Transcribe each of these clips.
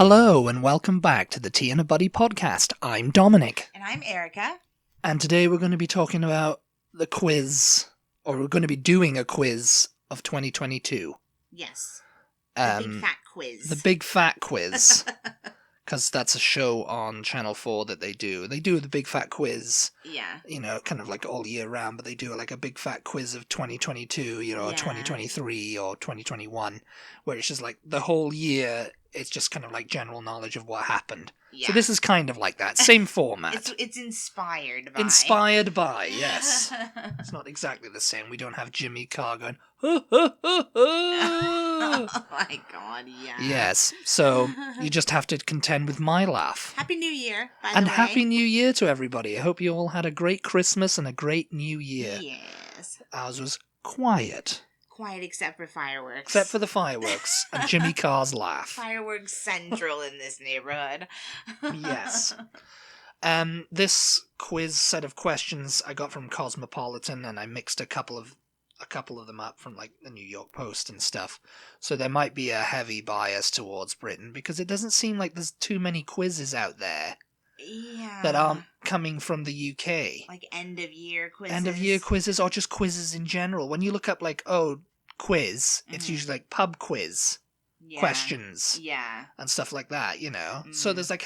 Hello and welcome back to the Tea and a Buddy podcast. I'm Dominic. And I'm Erica. And today we're going to be talking about the quiz, or we're going to be doing a quiz of 2022. Yes. The big fat quiz. The big fat quiz. Because that's a show on Channel 4 that they do. They do the big fat quiz. Yeah. You know, kind of like all year round, but they do like a big fat quiz of 2022, you know, or 2023 or 2021, where it's just like the whole year, it's just kind of like general knowledge of what happened. Yeah. So this is kind of like that. Same format. It's inspired by. Inspired by, yes. It's not exactly the same. We don't have Jimmy Carr going, oh my god, yeah. Yes, so you just have to contend with my laugh. Happy New Year, by the way. And Happy New Year to everybody. I hope you all had a great Christmas and a great New Year. Yes. Ours was quiet. Quiet except for fireworks. Except for the fireworks and Jimmy Carr's laugh. Fireworks central in this neighborhood. Yes. This quiz set of questions I got from Cosmopolitan, and I mixed a couple of them up from like the New York Post and stuff. So there might be a heavy bias towards Britain because it doesn't seem like there's too many quizzes out there. Yeah. That aren't coming from the UK. Like end of year quizzes. End of year quizzes or just quizzes in general. When you look up like, quiz, it's usually like pub quiz questions. Yeah. And stuff like that, you know. So there's like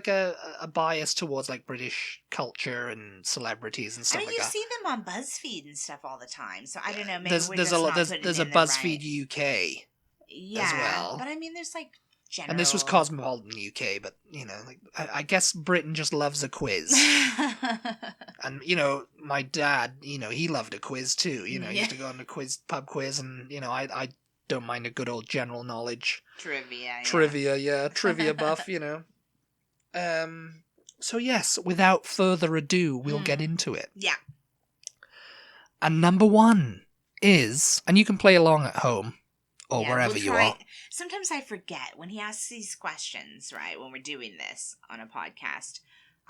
a bias towards like British culture and celebrities and stuff like that. You see them on BuzzFeed and stuff all the time. So I don't know, maybe there's a BuzzFeed UK as well. But I mean there's like general... And this was Cosmopolitan UK, but, you know, like I guess Britain just loves a quiz. And, you know, my dad, you know, he loved a quiz too. You know, he used to go on a pub quiz, and, you know, I don't mind a good old general knowledge. Trivia, Trivia buff, you know. So, yes, without further ado, we'll get into it. Yeah. And number one is, and you can play along at home, or wherever you are. Sometimes I forget when he asks these questions, right, when we're doing this on a podcast.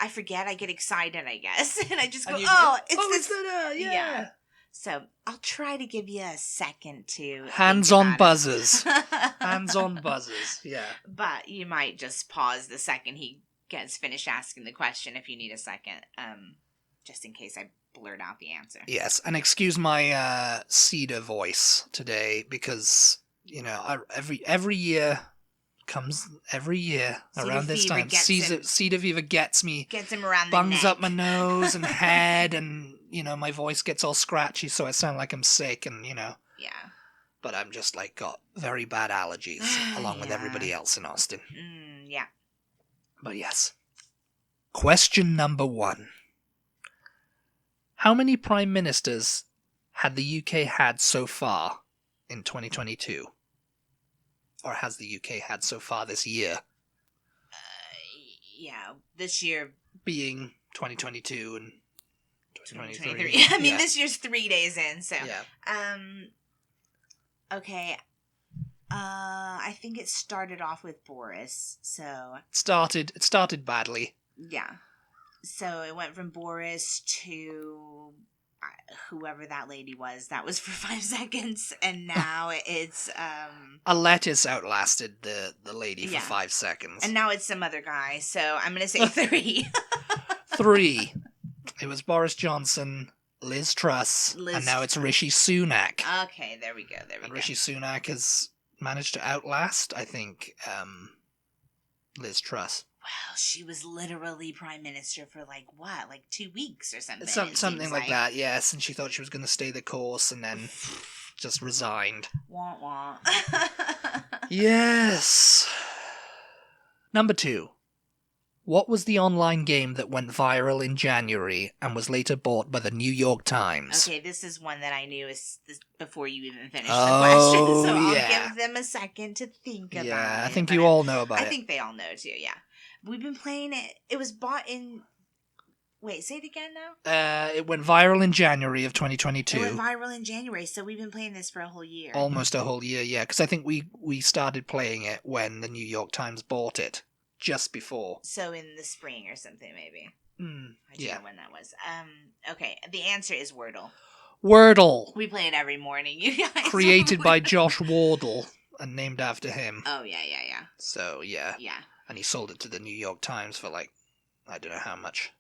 I forget, I get excited, I guess, and I just go, it's this. Yeah. So I'll try to give you a second to... Hands on buzzers. Hands on buzzers, yeah. But you might just pause the second he gets finished asking the question if you need a second, just in case I blurt out the answer. Yes, and excuse my cedar voice today because... You know, every year comes around this time. Cedar fever gets me. Gets him around the bungs neck. up my nose and head, and you know my voice gets all scratchy, so I sound like I'm sick, and you know. Yeah. But I'm just like got very bad allergies, along with everybody else in Austin. Yeah. But yes. Question number one: how many prime ministers had the UK had so far in 2022? Or has the UK had so far this year? This year being 2022 and 2023. I mean, this year's 3 days in, so. Yeah. Okay. I think it started off with Boris, so. It started badly. Yeah. So it went from Boris to whoever that lady was. That was for 5 seconds, and now it's a lettuce outlasted the lady for 5 seconds, and now it's some other guy, so I'm gonna say 3. 3. It was Boris Johnson, Liz Truss, and now it's Rishi Sunak. Okay, there we go. Rishi Sunak has managed to outlast, I think, Liz Truss. Well, she was literally prime minister for like 2 weeks or something. Something like that, yes. And she thought she was going to stay the course, and then just resigned. Wah wah. Yes. Number 2. What was the online game that went viral in January and was later bought by the New York Times? Okay, this is one that I knew before you even finished the question, so I'll give them a second to think about it. Yeah, I think you all know about it. I think they all know too, yeah. We've been playing it. It was bought in... Wait, say it again now? It went viral in January of 2022. It went viral in January, so we've been playing this for a whole year. Almost a whole year, yeah. Because I think we started playing it when the New York Times bought it. Just before. So in the spring or something, maybe. I don't know when that was. Okay, the answer is Wordle. Wordle. We play it every morning, you guys. Created by Josh Wardle. and named after him. Oh, yeah. So, yeah. Yeah. And he sold it to the New York Times for, like, I don't know how much.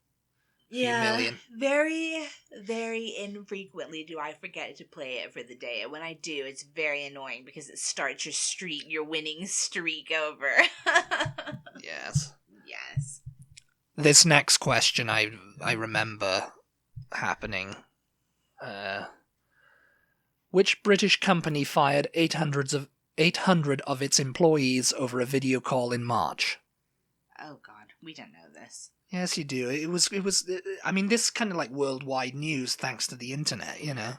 Yeah, million. very, very infrequently do I forget to play it for the day. When I do, it's very annoying because it starts your winning streak over. Yes. Yes. This next question I remember happening. Which British company fired 800 of its employees over a video call in March? Oh God, we don't know this. Yes, you do. It was. I mean, this kind of like worldwide news thanks to the internet, you know.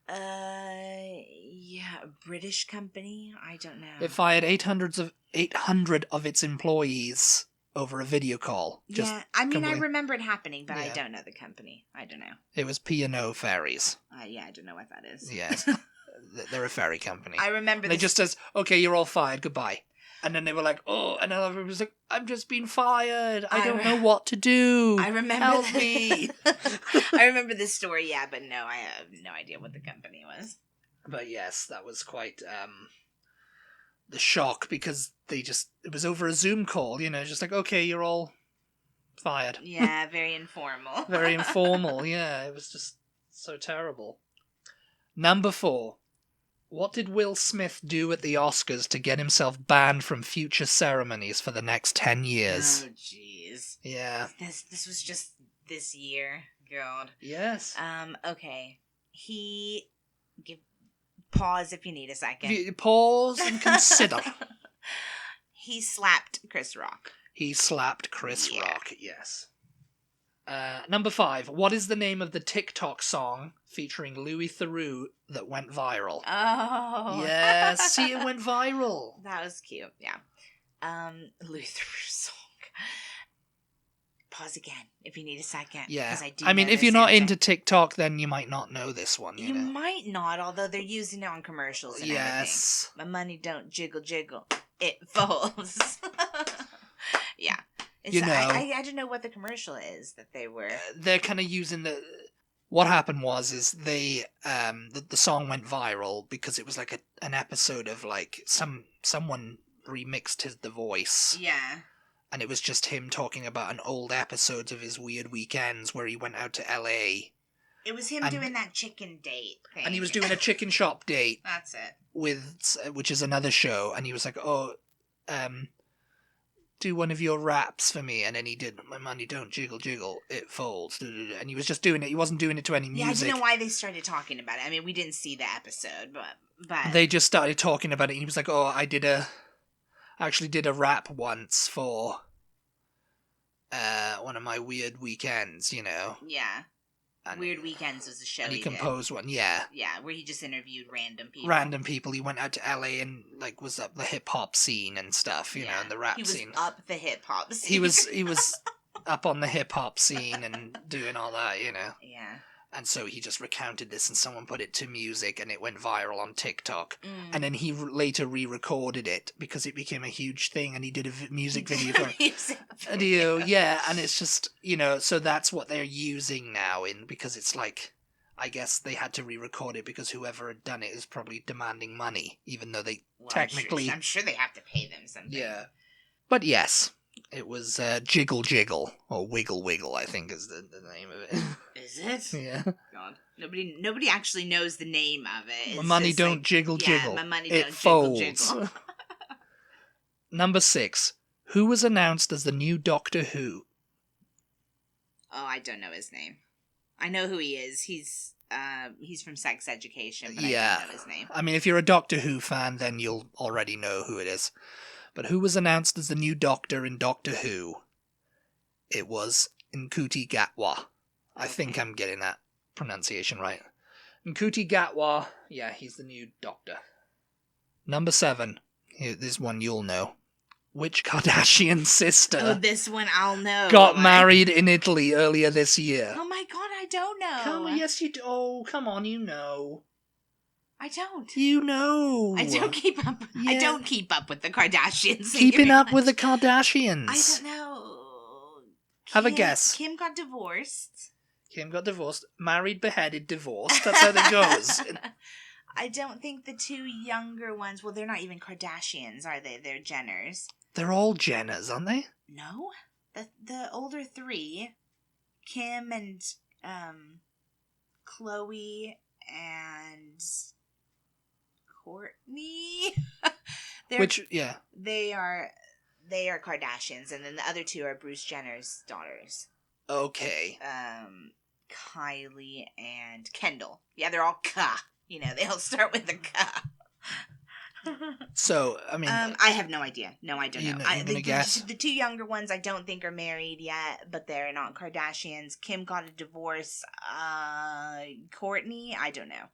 Yeah, a British company. I don't know. It fired 800 of its employees over a video call. Yeah, I mean, I remember it happening, but I don't know the company. I don't know. It was P&O Ferries. Yeah, I don't know what that is. Yes, they're a ferry company. I remember. They just says, "Okay, you're all fired. Goodbye." And then they were like, "Oh," and then everyone was like, "I'm just being fired. I don't know what to do. I remember. Help me." I remember this story, yeah, but no, I have no idea what the company was. But yes, that was quite the shock because it was over a Zoom call, you know, just like, "Okay, you're all fired." Yeah, very informal. Very informal, yeah. It was just so terrible. Number 4. What did Will Smith do at the Oscars to get himself banned from future ceremonies for the next 10 years? Oh, jeez. Yeah. This was just this year. God. Yes. Okay. Pause if you need a second. Pause and consider. He slapped Chris Rock. He slapped Chris Rock, yes. Number 5. What is the name of the TikTok song featuring Louis Theroux that went viral? Oh. Yes, see, it went viral. That was cute, yeah. Louis Theroux song. Pause again if you need a second. Yeah. I mean, if you're not into TikTok, then you might not know this one. You might not, although they're using it on commercials and everything. My money don't jiggle jiggle. It folds. Yeah. I don't know what the commercial is that they were. They're kind of using the. What happened is they the song went viral because it was like an episode of like someone remixed the voice. Yeah. And it was just him talking about an old episode of his Weird Weekends where he went out to LA. It was him doing that chicken date thing. And he was doing a chicken shop date. That's it. Which is another show, and he was like, "Oh, do one of your raps for me," and then he did "My money don't jiggle jiggle, it folds," and he was just doing it. He wasn't doing it to any music. Yeah, I don't know why they started talking about it. I mean, we didn't see the episode, but they just started talking about it. And he was like, "Oh, I actually did a rap once for one of my Weird Weekends, you know." Yeah. And Weird Weekends was a show and he composed one, yeah. Yeah, where he just interviewed random people. He went out to LA and like was up the hip hop scene and stuff, you know, and the rap scene. He was up the hip hop scene. He was up on the hip hop scene and doing all that, you know. Yeah. And so he just recounted this and someone put it to music and it went viral on TikTok. And then he later re-recorded it because it became a huge thing and he did a music video for it. Yeah, and it's just, you know, so that's what they're using now because it's like, I guess they had to re-record it because whoever had done it is probably demanding money, even though they technically... I'm sure they have to pay them something. Yeah. But yes, it was Jiggle Jiggle, or Wiggle Wiggle, I think is the name of it. Is it? Yeah. God. Nobody actually knows the name of it. My money don't jiggle jiggle. My money it don't folds. Jiggle. Number 6. Who was announced as the new Doctor Who? Oh, I don't know his name. I know who he is. He's from Sex Education, but I don't know his name. I mean, if you're a Doctor Who fan, then you'll already know who it is. But who was announced as the new Doctor in Doctor Who? It was Nkuti Gatwa. I think I'm getting that pronunciation right. Nkuti Gatwa, yeah, he's the new Doctor. Number 7. This one you'll know. Which Kardashian sister? Oh, this one I'll know. Got married in Italy earlier this year. Oh my God, I don't know. Yes, you do. Oh, come on, you know. I don't. You know. I don't keep up. Yeah. I don't keep up with the Kardashians. Keeping up with the Kardashians. I don't know. Have a guess. Kim got divorced. Married, beheaded, divorced. That's how it goes. I don't think the two younger ones, well, they're not even Kardashians, are they? They're Jenners. They're all Jenners, aren't they? No. The older three, Kim and Chloe and Courtney. They are Kardashians, and then the other two are Bruce Jenner's daughters. Okay. Kylie and Kendall. Yeah, they're all Ka. You know, they all start with a Ka. So, I mean... I have no idea. No, I don't know. You're gonna guess? The two younger ones I don't think are married yet, but they're not Kardashians. Kim got a divorce. Courtney, I don't know.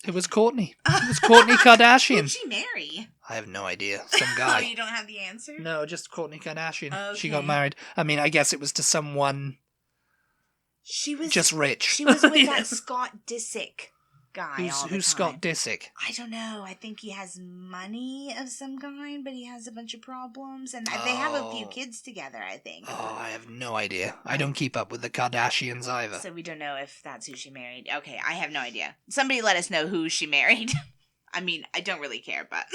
It was Courtney. It was Kourtney Kardashian. Who'd she marry? I have no idea. Some guy. Oh, you don't have the answer? No, just Kourtney Kardashian. Okay. She got married. I mean, I guess it was to someone... She was... just rich. She was with that Scott Disick guy Who's Scott Disick? I don't know. I think he has money of some kind, but he has a bunch of problems, and they have a few kids together, I think. Oh, I have no idea. I don't keep up with the Kardashians either. So we don't know if that's who she married. Okay, I have no idea. Somebody let us know who she married. I mean, I don't really care, but...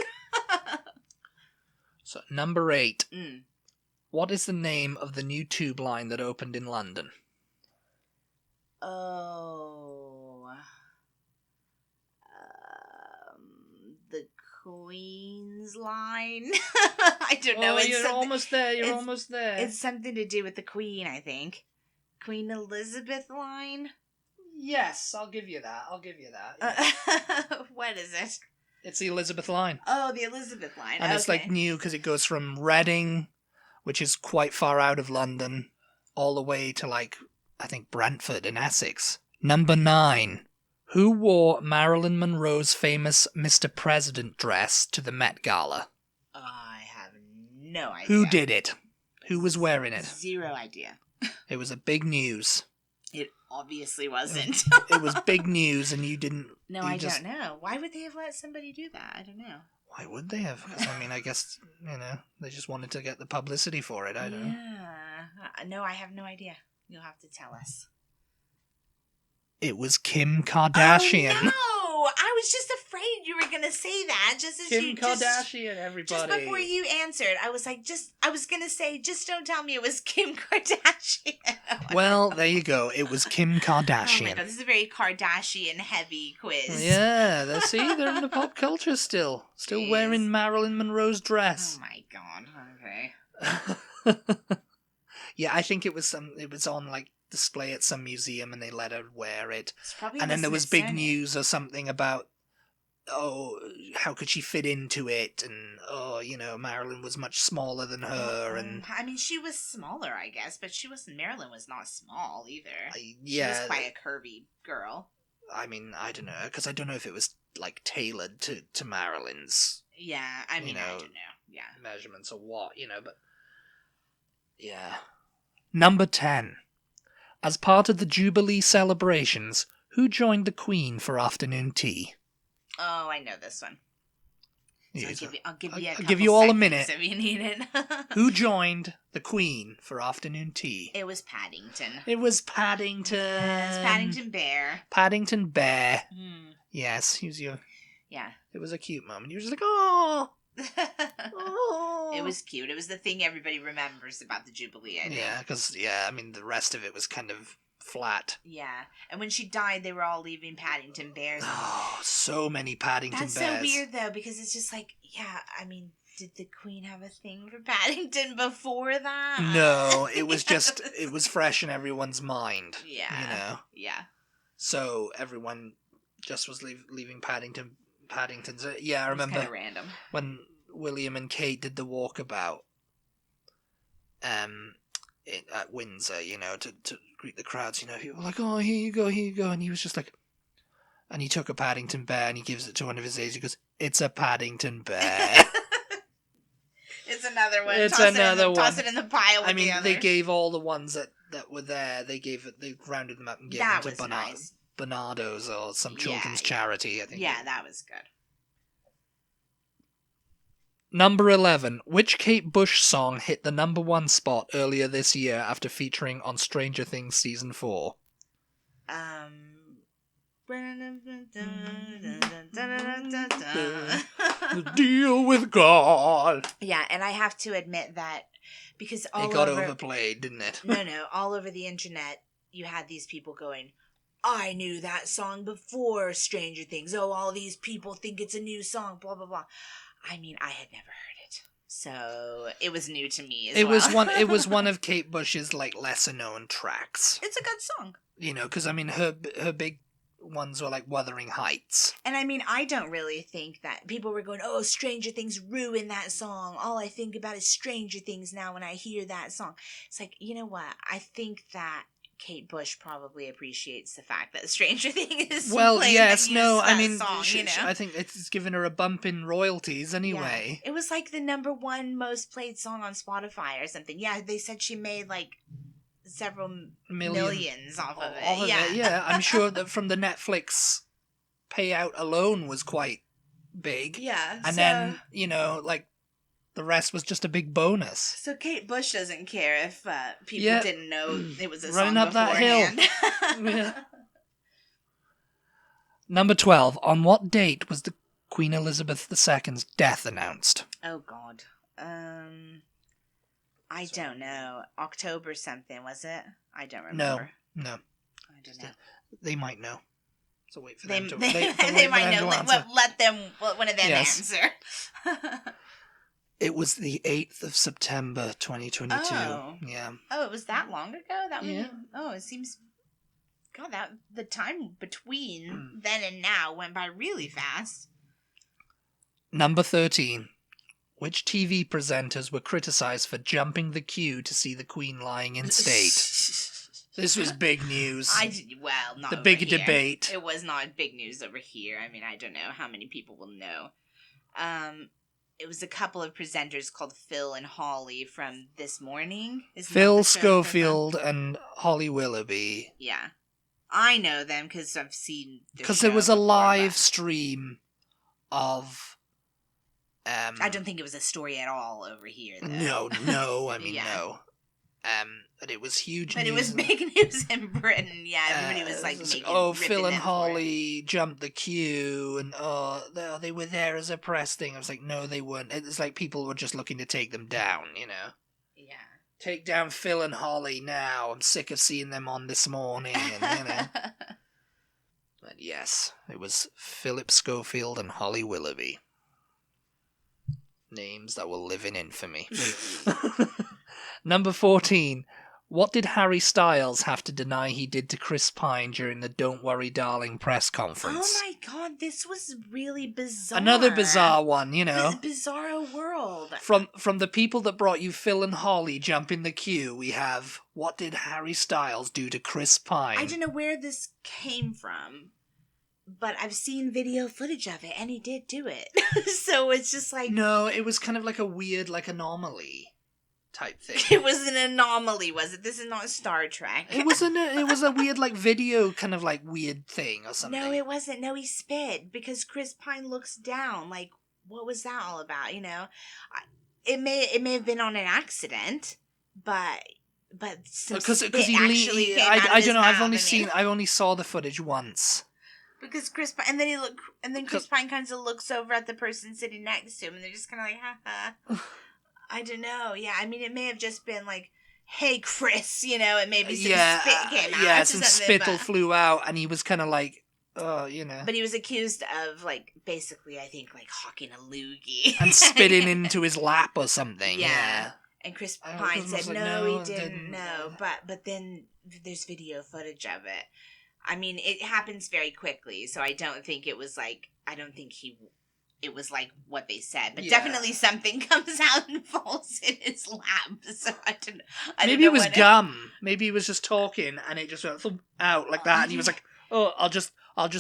So, number 8. Mm. What is the name of the new tube line that opened in London? The Queen's line? I don't know. You're almost there. You're almost there. It's something to do with the Queen, I think. Queen Elizabeth line? Yes, I'll give you that. Yeah. What is it? It's the Elizabeth line. Oh, the Elizabeth line. And it's like new because it goes from Reading, which is quite far out of London, all the way to like, I think, Brentford in Essex. Number 9. Who wore Marilyn Monroe's famous Mr. President dress to the Met Gala? I have no idea. Who did it? Who was wearing it? Zero idea. It was a big news. It obviously wasn't. It was big news and you didn't... No, I don't know. Why would they have let somebody do that? I don't know. Why would they have? 'Cause, I mean, I guess, they just wanted to get the publicity for it. I don't know. Yeah. No, I have no idea. You'll have to tell us. It was Kim Kardashian. Oh, no! I was just afraid you were going to say that. Kim Kardashian, everybody. Just before you answered, I was like, I was going to say, just don't tell me it was Kim Kardashian. Well, there you go. It was Kim Kardashian. Oh my God, this is a very Kardashian-heavy quiz. Yeah, they're in the pop culture still. Still wearing Marilyn Monroe's dress. Oh my God, okay. Yeah, I think it was on like display at some museum and they let her wear it. And then there was big news or something about, how could she fit into it? And, Marilyn was much smaller than her. And I mean, she was smaller, I guess, but Marilyn was not small either. Yeah. She was quite a curvy girl. I mean, I don't know, because I don't know if it was, like, tailored to Marilyn's... Yeah, I mean, I don't know. Yeah. Measurements or what, but... Yeah. Number 10. As part of the Jubilee celebrations, who joined the Queen for afternoon tea? Oh, I know this one. So I'll give you all a minute. If you need it. Who joined the Queen for afternoon tea? It was Paddington. Yes, Paddington Bear. Paddington Bear. Mm. Yes, he was your... Yeah. It was a cute moment. You were just like, oh. It was cute. It was the thing everybody remembers about the Jubilee, I think. Yeah, because, the rest of it was kind of flat. Yeah. And when she died, they were all leaving Paddington Bears. Oh, so many Paddington Bears. That's so weird, though, because it's just like, did the Queen have a thing for Paddington before that? No, it was just, it was fresh in everyone's mind. Yeah. Yeah. So everyone just was leaving Paddington's. Yeah, I remember. Kind of random. When William and Kate did the walkabout at Windsor, to greet the crowds, people were like, oh, here you go, and he was just like, and he took a Paddington Bear and he gives it to one of his aides, he goes, it's a Paddington Bear. It's another one. Toss it in the pile with the others. They gave all the ones that were there, they rounded them up and gave them to nice. Bernardo's or some children's charity, I think. Yeah, that was good. Number 11. Which Kate Bush song hit the number 1 spot earlier this year after featuring on Stranger Things Season 4? Deal with God. Yeah, and I have to admit that because all it got over, overplayed, didn't it? No, all over the internet, you had these people going, I knew that song before Stranger Things. Oh, all these people think it's a new song, blah, blah, blah. I mean, I had never heard it. So it was new to me as well. It was one of Kate Bush's like lesser known tracks. It's a good song. You know, because I mean her big ones were like Wuthering Heights. And I mean, I don't really think that people were going, oh, Stranger Things ruined that song. All I think about is Stranger Things now when I hear that song. It's like, you know what? I think that Kate Bush probably appreciates the fact that Stranger Things is well, yes, no, I mean, song, you know? I think it's given her a bump in royalties anyway. Yeah. It was like the #1 most played song on Spotify or something. Yeah, they said she made like several millions off of it. Yeah, I'm sure that from the Netflix payout alone was quite big. Yeah. And then, you know, like, the rest was just a big bonus. So Kate Bush doesn't care if people didn't know it was a running song up beforehand. That hill. Yeah. Number 12. On what date was the Queen Elizabeth II's death announced? Oh, God. I don't know. October something, was it? I don't remember. No. I don't know. They might know. So wait for they, them to They might know. Let them, one of them answer. It was the 8th of September, 2022. Oh. Yeah. Oh, it was that long ago? It seems... God, the time between then and now went by really fast. Number 13. Which TV presenters were criticised for jumping the queue to see the Queen lying in state? This was big news. Not the big here. Debate. It was not big news over here. I mean, I don't know how many people will know. It was a couple of presenters called Phil and Holly from This Morning. Phil Schofield and Holly Willoughby. Yeah. I know them because I've seen because there was a live stream of... I don't think it was a story at all over here, though. No, I mean, no. But it was huge but news. But it was big news in Britain, yeah. Everybody was like, Phil and Holly jumped the queue, and they were there as a press thing. I was like, no, they weren't. It's like people were just looking to take them down, you know? Yeah. Take down Phil and Holly now. I'm sick of seeing them on This Morning, and, you know. But yes, it was Philip Schofield and Holly Willoughby. Names that will live in infamy. Number 14. What did Harry Styles have to deny he did to Chris Pine during the Don't Worry Darling press conference? Oh my god, this was really bizarre. Another bizarre one, you know. Bizarro world. From the people that brought you Phil and Holly jump in the queue, we have what did Harry Styles do to Chris Pine? I don't know where this came from. But I've seen video footage of it, and he did do it. So it's just like... No, it was kind of like a weird, like, anomaly type thing. It was an anomaly, was it? This is not Star Trek. It was a weird, like, video kind of, like, weird thing or something. No, it wasn't. No, he spit, because Chris Pine looks down. Like, what was that all about, you know? It may have been on an accident, but some spit actually came out of I his don't know, mouth. I only saw the footage once. Because Chris Pine, and then Chris Pine kind of looks over at the person sitting next to him, and they're just kind of like, ha. I don't know. Yeah, I mean, it may have just been like, hey, Chris, you know, and maybe some spit came out. Yeah, some spittle flew out, and he was kind of like, you know. But he was accused of, like, basically, I think, like, hawking a loogie. And spitting into his lap or something, yeah. And Chris Pine said, like, no, he didn't, no. But then there's video footage of it. I mean, it happens very quickly, so I don't think it was like, it was like what they said. But definitely something comes out and falls in his lap, so I don't know. Maybe it was gum. Maybe he was just talking, and it just went out like that, and he was like, oh, I'll just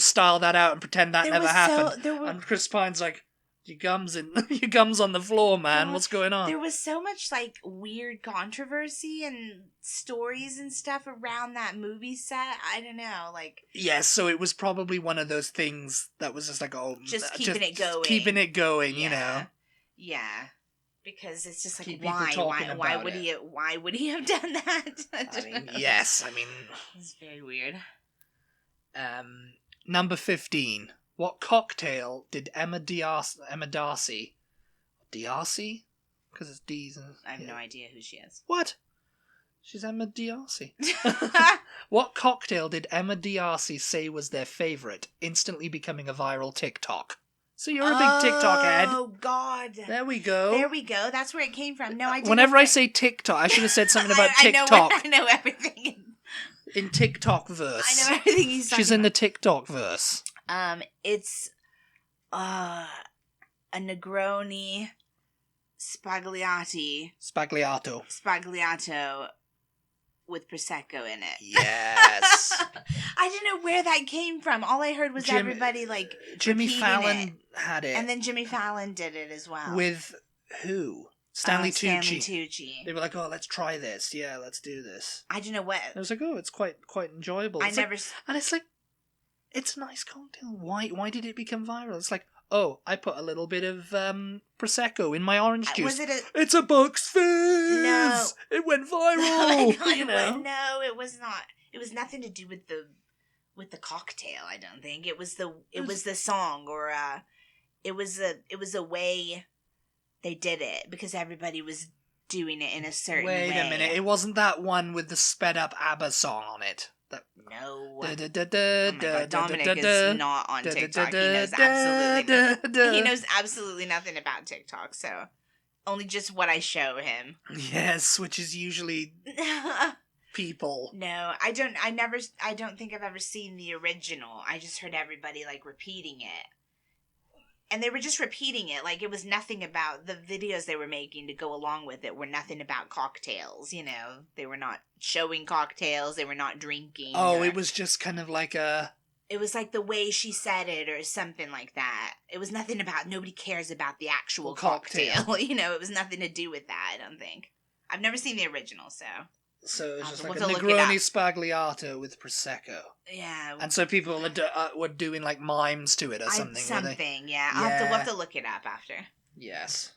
style that out and pretend that never happened. And Chris Pine's like, your gum's on the floor, man. What's going on? There was so much like weird controversy and stories and stuff around that movie set. I don't know, like so it was probably one of those things that was just like, just keeping it going, you know. Yeah, because it's just like why would he have done that? I mean, yes, I mean it's very weird. Number 15. What cocktail did Emma Darcy? Darcy? Because it's D's. I have no idea who she is. What? She's Emma Darcy. What cocktail did Emma Darcy say was their favourite, instantly becoming a viral TikTok? So you're a big TikTok head. Oh, God. There we go. There we go. That's where it came from. No, I didn't. Whenever I say TikTok, I should have said something about TikTok. I know everything. In TikTok verse. I know everything he's talking She's in the TikTok verse. It's a Negroni Spagliato with Prosecco in it. Yes. I didn't know where that came from. All I heard was everybody like Jimmy Fallon it. had it. And then Jimmy Fallon did it as well. With who? Stanley Tucci. Stanley Tucci. They were like, "Oh, let's try this. Yeah, let's do this." I don't know what. I was like, "Oh, it's quite enjoyable." And it's like, it's a nice cocktail. Why did it become viral? It's like, oh, I put a little bit of Prosecco in my orange juice. It's a Bucks Fizz. No, it went viral. No, it was not. It was nothing to do with the cocktail. I don't think it was the song or it was a way they did it because everybody was doing it in a certain way. Wait a minute, it wasn't that one with the sped up ABBA song on it. No. Oh my God, Dominic is not on TikTok. He knows absolutely nothing about TikTok, so only just what I show him. Yes, which is usually people. No, I don't think I've ever seen the original. I just heard everybody like repeating it. And they were just repeating it. Like, it was nothing about the videos they were making to go along with it were nothing about cocktails, you know? They were not showing cocktails. They were not drinking. Oh, it was just kind of like a... It was like the way she said it or something like that. It was nothing about... Nobody cares about the actual cocktail. You know, it was nothing to do with that, I don't think. I've never seen the original, so... So it was just like a Negroni Spagliato with Prosecco. Yeah. And so people were doing like mimes to it or something. Something, yeah. We'll have to look it up after. Yes.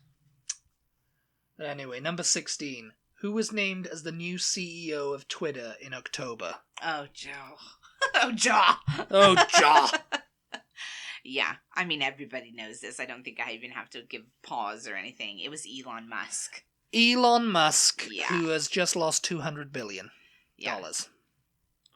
Anyway, number 16. Who was named as the new CEO of Twitter in October? Oh, Joe. Oh, Jaw. Oh, Jaw. Yeah. I mean, everybody knows this. I don't think I even have to give pause or anything. It was Elon Musk. Elon Musk, who has just lost $200 billion.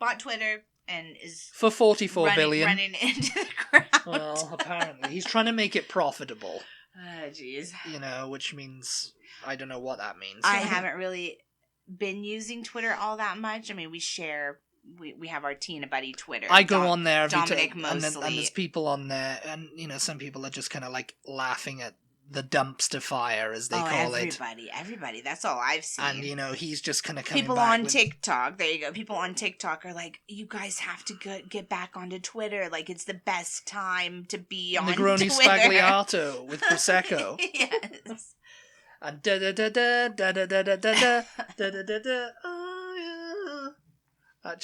Bought Twitter and is... For $44 billion. Running into the crowd. Well, apparently. He's trying to make it profitable. Oh, jeez. You know, which means... I don't know what that means. I haven't really been using Twitter all that much. I mean, we share... We have our Tina Butty Twitter. I go on there every Dominic time, mostly. and there's people on there, and, you know, some people are just kind of, like, laughing at the dumpster fire, as they call it. Everybody. That's all I've seen. And, you know, he's just kind of coming people back on TikTok. There you go. People on TikTok are like, you guys have to get back onto Twitter. Like, it's the best time to be on Twitter. Negroni Spagliato with Prosecco. Yes. And da-da-da-da-da-da-da-da-da-da-da-da. Oh, yeah.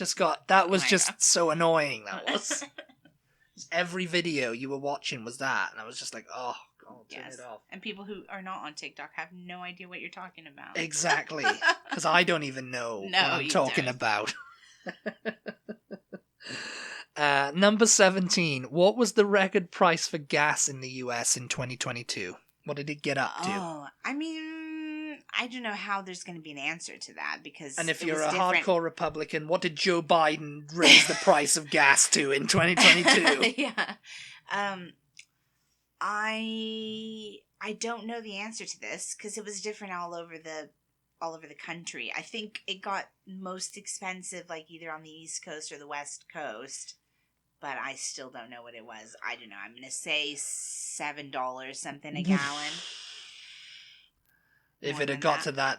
That was just so annoying, that was. Every video you were watching was that, and I was just like, oh, God, turn it off. And people who are not on TikTok have no idea what you're talking about. Exactly. Because I don't even know what I'm talking about. Number 17. What was the record price for gas in the US in 2022? What did it get up to? Oh, I mean, I don't know how there's going to be an answer to that because. And if you're a hardcore Republican, what did Joe Biden raise the price of gas to in 2022? Yeah. I don't know the answer to this because it was different all over the country. I think it got most expensive like either on the East Coast or the West Coast, but I still don't know what it was. I don't know. I'm gonna say $7 something a gallon. If it had got to that,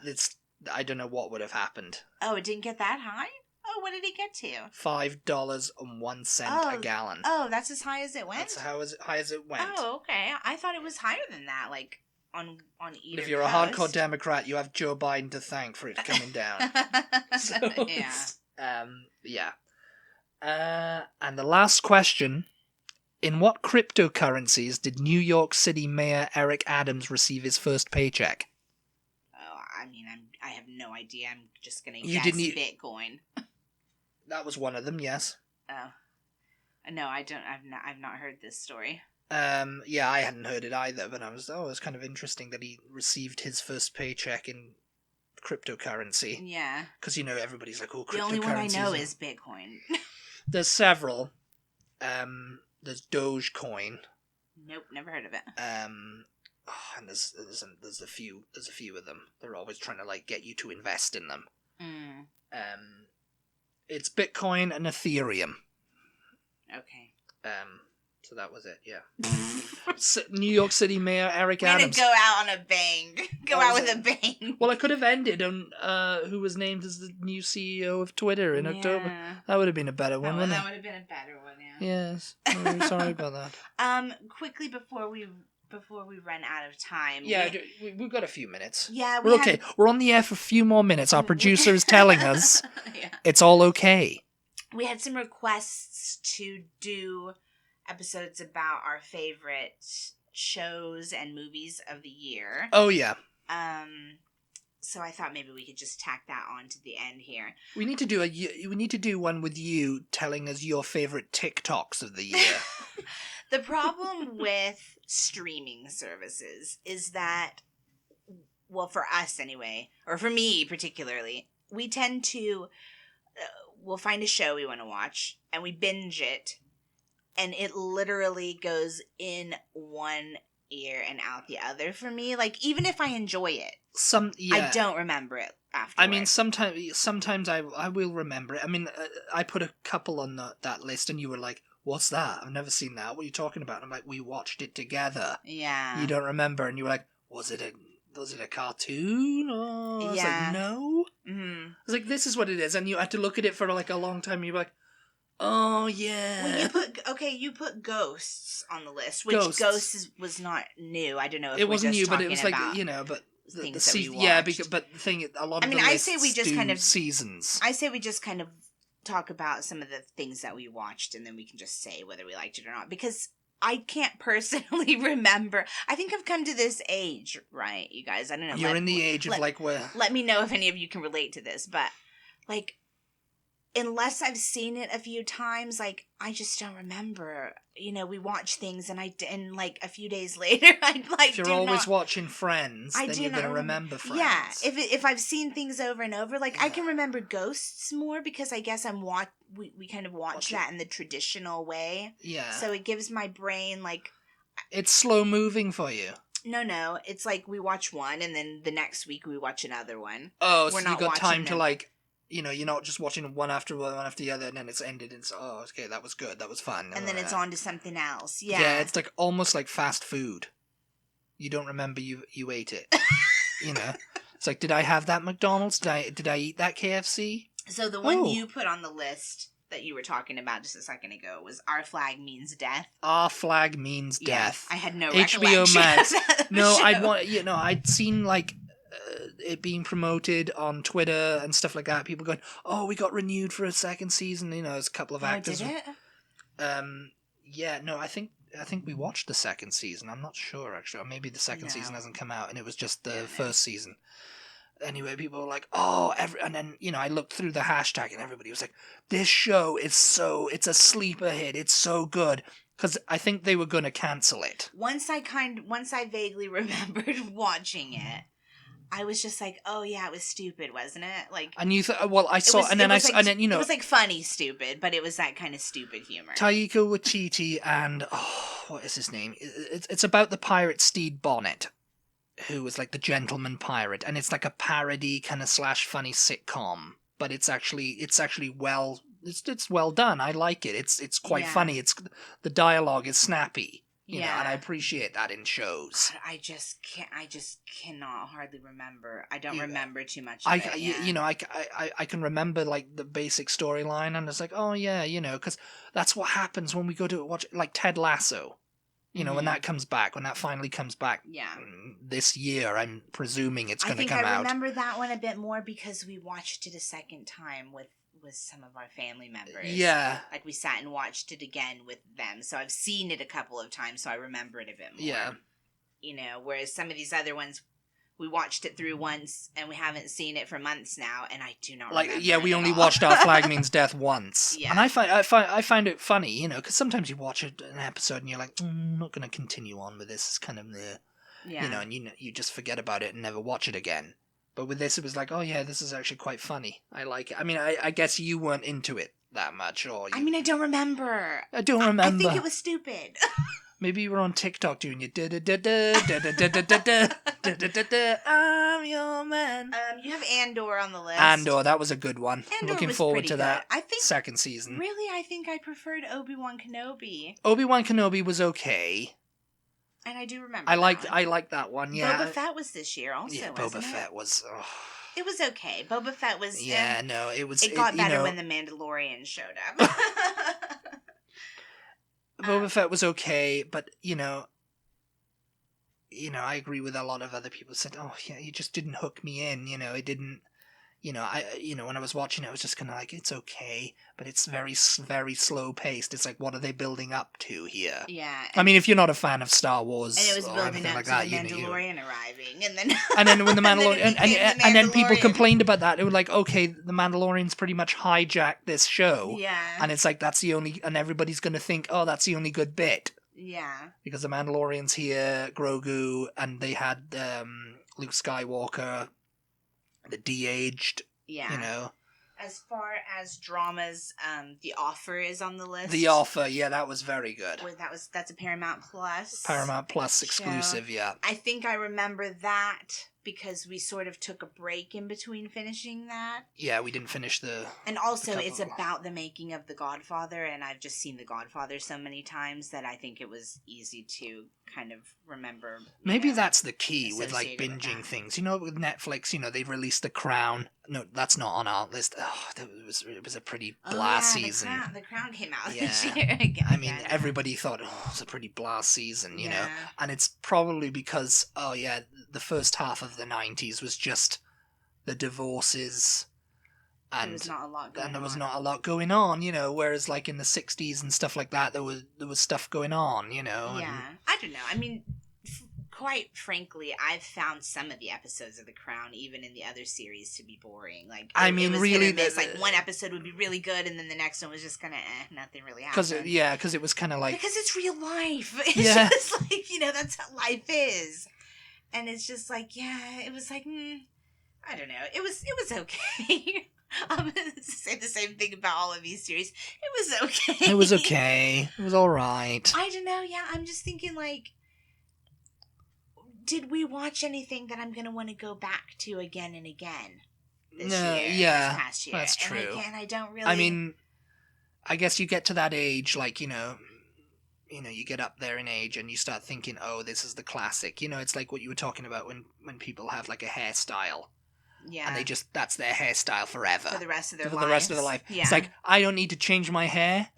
I don't know what would have happened. Oh, it didn't get that high? Oh, what did it get to? $5.01 a gallon. Oh, that's as high as it went? That's how high as it went. Oh, okay. I thought it was higher than that, like, on either If you're coast. a hardcore Democrat, you have Joe Biden to thank for it coming down. Yeah. And the last question. In what cryptocurrencies did New York City Mayor Eric Adams receive his first paycheck? Oh, I mean, I have no idea. I'm just going to guess Bitcoin. That was one of them, yes. Oh. No, I don't. I've not heard this story. Yeah, I hadn't heard it either, but it's kind of interesting that he received his first paycheck in cryptocurrency. Yeah. Because, everybody's like, oh, cryptocurrency. The only one I know is Bitcoin. There's several. There's Dogecoin. Nope, never heard of it. And there's a few of them. They're always trying to get you to invest in them. It's Bitcoin and Ethereum. Okay. So that was it. Yeah. New York City Mayor Eric Adams. Go out on a bang. Go out with a bang. Well, I could have ended on who was named as the new CEO of Twitter in October. That would have been a better one, wouldn't it? That would have been a better one, yeah. Yes. I'm sorry about that. Quickly before we run out of time. Yeah, we've got a few minutes. Yeah, we're okay. We're on the air for a few more minutes. Our producer is telling us it's all okay. We had some requests to do episodes about our favorite shows and movies of the year. Oh, yeah. So I thought maybe we could just tack that on to the end here. We need to do one with you telling us your favorite TikToks of the year. The problem with streaming services is that, well, for us anyway, or for me particularly, we tend to, we'll find a show we want to watch, and we binge it, and it literally goes in one ear and out the other for me. Even if I enjoy it, I don't remember it afterwards. I mean, sometimes I will remember it. I mean, I put a couple on that list, and you were like, what's that? I've never seen that. What are you talking about? And I'm like, we watched it together. Yeah. You don't remember, and you were like, was it a cartoon? Or I was like, no. Mm-hmm. I was like, this is what it is, and you had to look at it for a long time. And you were like, oh yeah. Well, you put Ghosts on the list, which Ghosts was not new. I don't know if it wasn't new, but it was but the season. Yeah, but the thing, a lot of the lists I say we just kind of seasons. I say we just kind of talk about some of the things that we watched, and then we can just say whether we liked it or not, because I can't personally remember. I think I've come to this age, right, you guys? I don't know. You're in the age of where. Let me know if any of you can relate to this, but unless I've seen it a few times, I just don't remember. We watch things, and a few days later, if you're always watching Friends, then you're going to remember Friends. Yeah, if I've seen things over and over, I can remember Ghosts more, because I guess we kind of watch that in the traditional way. Yeah. So it gives my brain, It's slow moving for you. No, it's we watch one, and then the next week we watch another one. Oh, so you got time to you're not just watching one after the other, and then it's ended, and it's, oh, okay, that was good, that was fun. And then it's on to something else, yeah. Yeah, it's almost like fast food. You don't remember you ate it. It's did I have that McDonald's? Did I eat that KFC? So the one you put on the list that you were talking about just a second ago was Our Flag Means Death. Our Flag Means Death. I had no HBO Max. No, I'd seen it being promoted on Twitter and stuff like that. People going, oh, we got renewed for a second season. There's a couple of actors. Did it? Yeah, no, I think we watched the second season. I'm not sure, actually. Or maybe the second season hasn't come out, and it was just the first season. Anyway, people were like, oh, and then, I looked through the hashtag, and everybody was like, this show it's a sleeper hit. It's so good. Because I think they were going to cancel it. Once I vaguely remembered watching it, I was just like, oh yeah, it was stupid, wasn't it? And you thought, well, I saw, and then it was funny stupid, but it was that kind of stupid humor. Taika Waititi and what is his name? It's about the pirate Stede Bonnet, who was the gentleman pirate, and it's a parody kind of / funny sitcom, but it's actually well, it's well done. I like it. It's quite funny. The dialogue is snappy. And I appreciate that in shows. I just cannot hardly remember. I don't remember too much. I can remember the basic storyline, and it's oh yeah, because that's what happens when we go to watch Ted Lasso. When that comes back, when that finally comes back. Yeah. This year, I'm presuming it's going to come out. I think I remember that one a bit more because we watched it a second time with some of our family members. Yeah. We sat and watched it again with them. So I've seen it a couple of times, so I remember it a bit more. Yeah. Whereas some of these other ones, we watched it through once, and we haven't seen it for months now, and I do not like, remember yeah, it we at only all. watched Our Flag Means Death once. Yeah. And I find it funny, you know, because sometimes you watch an episode and you're like, I'm not going to continue on with this. It's kind of, Yeah. you know, and you just forget about it and never watch it again. But with this, it was like, oh yeah, this is actually quite funny. I like it. I mean, I guess you weren't into it that much, or I mean, I don't remember. I don't remember. I think it was stupid. Maybe you were on TikTok doing your I'm your man. You have Andor on the list. Andor, that was a good one. Andor Looking was forward pretty to good. that I think second season. Really, I think I preferred Obi-Wan Kenobi. Obi-Wan Kenobi was okay. And I do remember. I liked that one. Yeah. Boba Fett was this year also. Yeah, wasn't Boba it? Fett was. Oh. It was okay. Boba Fett was. Yeah, no, it was. It got better you know, when the Mandalorian showed up. Boba Fett was okay, but you know, I agree with a lot of other people who said, "Oh, yeah, he just didn't hook me in." You know, it didn't. You know, when I was watching it, I was just kind of like, it's okay, but it's very, very slow paced. It's like, what are they building up to here? Yeah. I mean, if you're not a fan of Star Wars, and it was or building anything up like to that, the Mandalorian arriving, and then when the Mandalorian, and then people Mandalorian. complained about that. It was like, okay, the Mandalorian's pretty much hijacked this show, Yeah. and it's like that's the only, and everybody's gonna think, oh, that's the only good bit. Yeah. Because the Mandalorian's here, Grogu, and they had Luke Skywalker, the de-aged. Yeah. You know. As far as dramas, The Offer is on the list. The Offer, yeah, that was very good. Well, that's a Paramount Plus. Paramount Plus exclusive, yeah. I think I remember that because we sort of took a break in between finishing that. Yeah, we didn't finish the... And also, it's about the making of The Godfather, and I've just seen The Godfather so many times that I think it was easy to kind of remember. Maybe that's the key with, like, associated with binging that. things. You know, with Netflix, you know, they've released The Crown. No, that's not on our list. Oh, it was a pretty blah season. The Crown came out Yeah. this year. I mean, everybody thought, oh, it was a pretty blah season, you know? And it's probably because, oh yeah, the first half of the 90s was just the divorces, and there was not a lot going on. And there was not a lot going on, you know, whereas like in the 60s and stuff like that, there was stuff going on, you know? Yeah. I don't know. I mean, quite frankly, I've found some of the episodes of The Crown, even in the other series, to be boring. Like, I mean, it was really, hit or miss. Like, one episode would be really good, and then the next one was just kind of nothing really Because happened. because it was kind of like... Because it's real life. It's just like, you know, that's how life is. And it's just like, yeah, it was like, I don't know. It was okay. I'm going to say the same thing about all of these series. It was okay. It was okay. It was all right. I don't know. Yeah, I'm just thinking, like, did we watch anything that I'm going to want to go back to again and again this past year? That's true. And again, I don't really... I mean, I guess you get to that age, like, you know, you get up there in age and you start thinking, oh, this is the classic. You know, it's like what you were talking about when people have, like, a hairstyle. Yeah. And that's their hairstyle forever. For the rest of their For lives. the rest of their life. Yeah. It's like, I don't need to change my hair.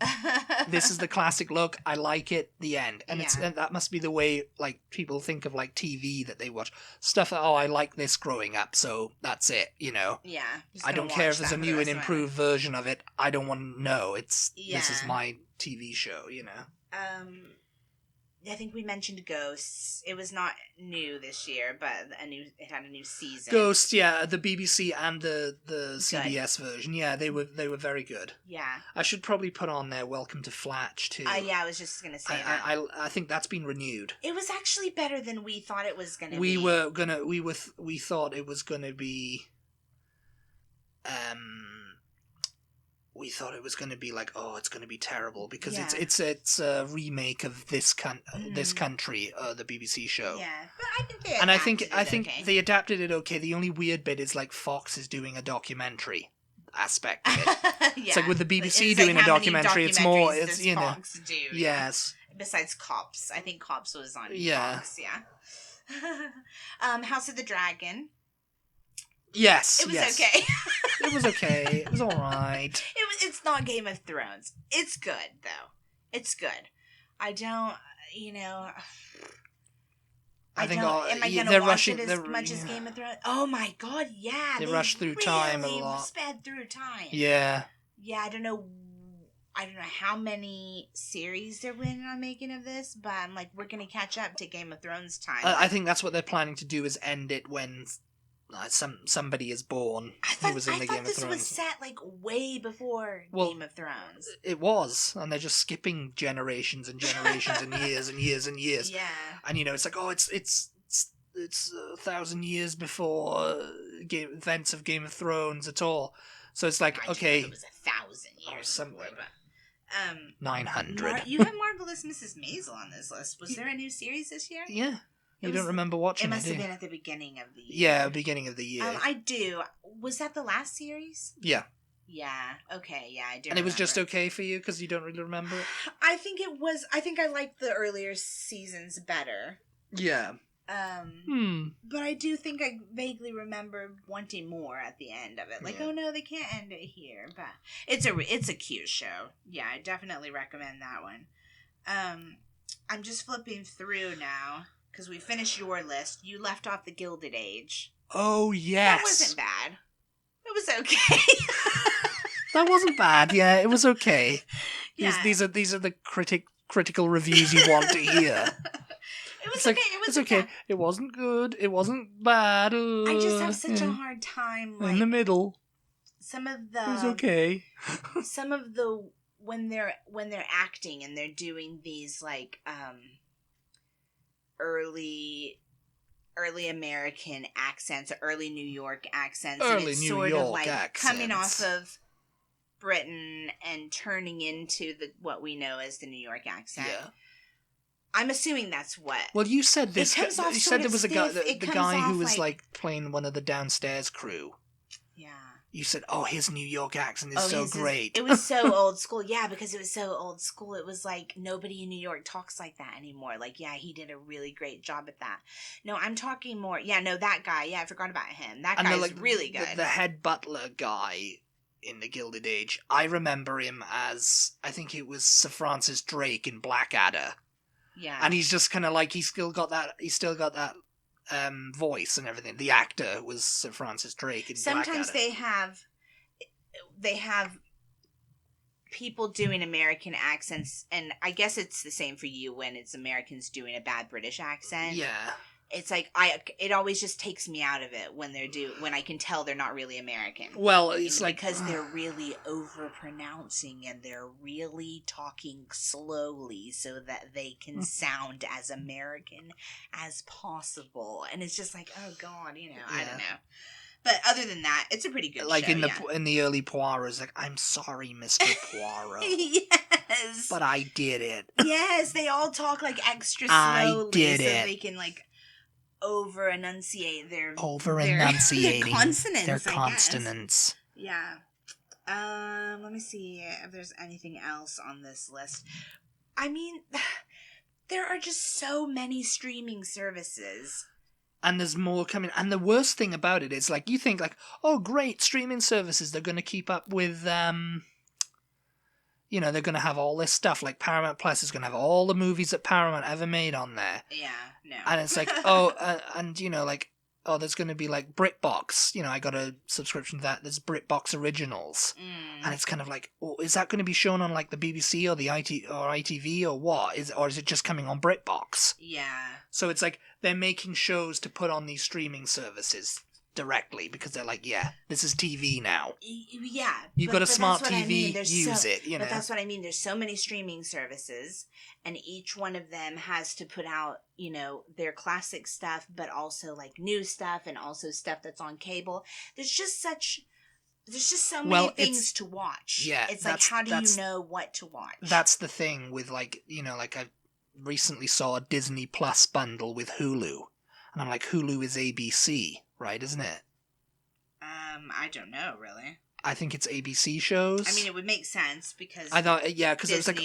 This is the classic look. I like it. The end. And and that must be the way, like, people think of, like, TV that they watch. Stuff that, oh, I like this growing up, so that's it, you know? Yeah. I don't care if there's a new and improved version of it. I don't want to know. This is my TV show, you know? I think we mentioned Ghosts. It was not new this year, but it had a new season. Ghosts, yeah, the BBC and the CBS version, yeah, they were very good. Yeah, I should probably put on there Welcome to Flatch too. Yeah, I was just gonna say that. I think that's been renewed. It was actually better than we thought it was gonna be. We thought it was gonna be. We thought it was going to be like, oh, it's going to be terrible because it's a remake of this country, the BBC show. Yeah, but I think I think they adapted it okay. The only weird bit is like Fox is doing a documentary aspect of it. It's like with the BBC doing a documentary, it's more, it's you know, Fox do, yes. Besides Cops, I think Cops was on Fox. Yeah. House of the Dragon. Yes, it was okay. It was okay. It was all right. It's not Game of Thrones. It's good though. It's good. I don't, you know. I think am I gonna watch it as much as Game of Thrones? Oh my god, yeah. They rush through time a lot. Sped through time. Yeah. Yeah, I don't know. I don't know how many series they're planning on making of this, but I'm like, we're going to catch up to Game of Thrones time. I think that's what they're planning to do, is end it when somebody is born who was in the Game of Thrones. I thought this was set, like, way before Game of Thrones. It was, and they're just skipping generations and generations and years and years and years. Yeah. And, you know, it's like, oh, it's 1,000 years before events of Game of Thrones at all. So it's like, okay. It was 1,000 years before, but... 900. You have Marvelous Mrs. Maisel on this list. Was there a new series this year? Yeah. You don't remember watching it? It must have been at the beginning of the year. Yeah, beginning of the year. I do. Was that the last series? Yeah. Yeah. Okay. Yeah, I do. And it was just okay for you because you don't really remember it? I think it was. I think I liked the earlier seasons better. Yeah. But I do think I vaguely remember wanting more at the end of it. Like, oh no, they can't end it here. But it's a cute show. Yeah, I definitely recommend that one. I'm just flipping through now because we finished your list. You left off The Gilded Age. Oh yes, that wasn't bad. It was okay. That wasn't bad. Yeah, it was okay. Yeah. These are the critical reviews you want to hear. It was okay. It was okay. It wasn't good. It wasn't bad. I just have such a hard time. Like, in the middle. Some of the. It was okay. Some of the when they're acting and they're doing these like early American accents, or early New York accents, and it's sort of like accents. Coming off of Britain and turning into what we know as the New York accent. Yeah. I'm assuming that's what. Well, you said this. You said there was a guy, the guy who was like playing one of the downstairs crew. Yeah. You said, "Oh, his New York accent is so great." It was so old school. Yeah, because it was so old school. It was like nobody in New York talks like that anymore. Like, yeah, he did a really great job at that. No, I'm talking more. Yeah, no, that guy. Yeah, I forgot about him. That guy's like, really good. The head butler guy in The Gilded Age. I remember him as, I think it was Sir Francis Drake in Blackadder. Yeah. And he's just kind of like, he's still got that voice and everything. The actor was Sir Francis Drake in Blackadder. Sometimes they have people doing American accents, and I guess it's the same for you when it's Americans doing a bad British accent. Yeah. It's like it always just takes me out of it when when I can tell they're not really American. Well, it's like because they're really overpronouncing and they're really talking slowly so that they can sound as American as possible. And it's just like, oh God, I don't know. But other than that, it's a pretty good like show. In the early Poirot's, like, I'm sorry, Mr. Poirot. Yes. But I did it. Yes, they all talk like extra slowly. I did it. So they can like over-enunciating their consonants. Their consonants. Yeah. Let me see if there's anything else on this list. I mean, there are just so many streaming services. And there's more coming. And the worst thing about it is, like, you think, like, oh, great, streaming services, they're going to keep up with, they're going to have all this stuff. Like, Paramount Plus is going to have all the movies that Paramount ever made on there. Yeah, no. And it's like, there's going to be, like, BritBox. I got a subscription to that. There's BritBox Originals. And it's kind of like, oh, is that going to be shown on, like, the BBC or the ITV or what? Or is it just coming on BritBox? Yeah. So it's like, they're making shows to put on these streaming services directly because they're like, yeah, this is TV now. Yeah. You've got a smart TV, use it, But that's what I mean. There's so many streaming services, and each one of them has to put out, their classic stuff, but also like new stuff and also stuff that's on cable. There's just so many things to watch. Yeah. It's like, how do you know what to watch? That's the thing with, like, like I recently saw a Disney Plus bundle with Hulu. And I'm like, Hulu is ABC, right, isn't it? I don't know, really. I think it's ABC shows. I mean, it would make sense because I thought, yeah, because it was like,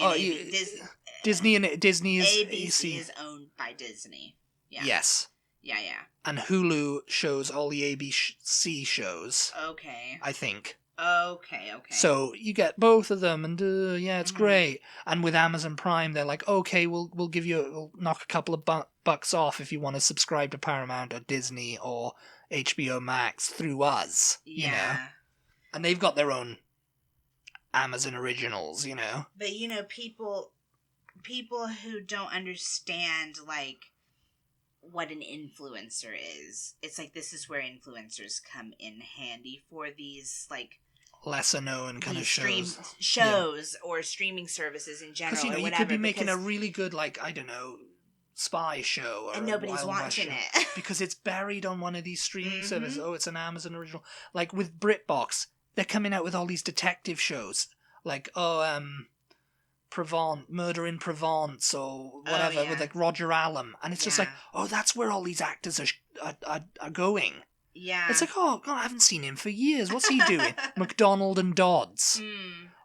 Disney is ABC is owned by Disney. Yeah. Yes. Yeah. And Hulu shows all the ABC shows. Okay. I think. Okay. So you get both of them, and it's great. And with Amazon Prime, they're like, okay, we'll knock a couple of bucks off if you want to subscribe to Paramount or Disney or HBO Max through us. Yeah. And they've got their own Amazon originals, you know. But people who don't understand like what an influencer is. It's like this is where influencers come in handy for these like lesser known kind of shows or streaming services in general. Because you could be making a really good, like, I don't know, spy show, or and nobody's watching it because it's buried on one of these streaming services. Oh, it's an Amazon original. Like with BritBox, they're coming out with all these detective shows, like Murder in Provence or whatever, with like Roger Allam, and it's just like, oh, that's where all these actors are going. Yeah. It's like, oh God, I haven't seen him for years. What's he doing? McDonald and Dodds.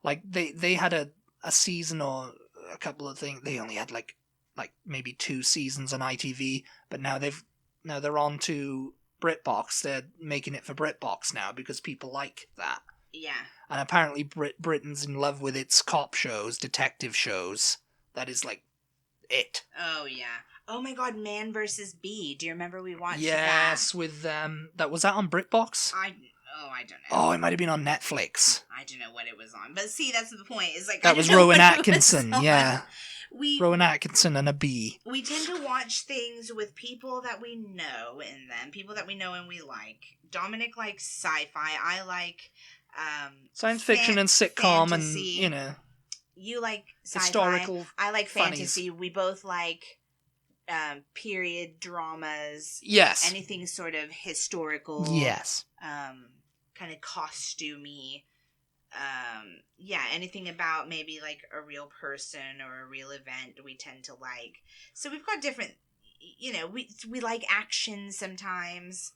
Like they had a season or a couple of things. They only had like maybe 2 seasons on ITV, but now they're on to BritBox. They're making it for BritBox now because people like that. Yeah. And apparently Britain's in love with its cop shows, detective shows. That is like it. Oh yeah. Oh my God, Man vs. Bee. Do you remember we watched that? Yes, with was that on BritBox? I don't know. Oh, it might have been on Netflix. I don't know what it was on. But see, that's the point. It's like that was Rowan Atkinson, yeah. Rowan Atkinson and a bee. We tend to watch things with people that we know in them, people that we know and we like. Dominic likes sci-fi. I like science fiction and sitcom fantasy. And, You like sci-fi. Historical. I like funnies. fantasy. We both like period dramas. Yes. Anything sort of historical. Yes. Kind of costumey. Anything about maybe like a real person or a real event we tend to like. So we've got different, we like action sometimes.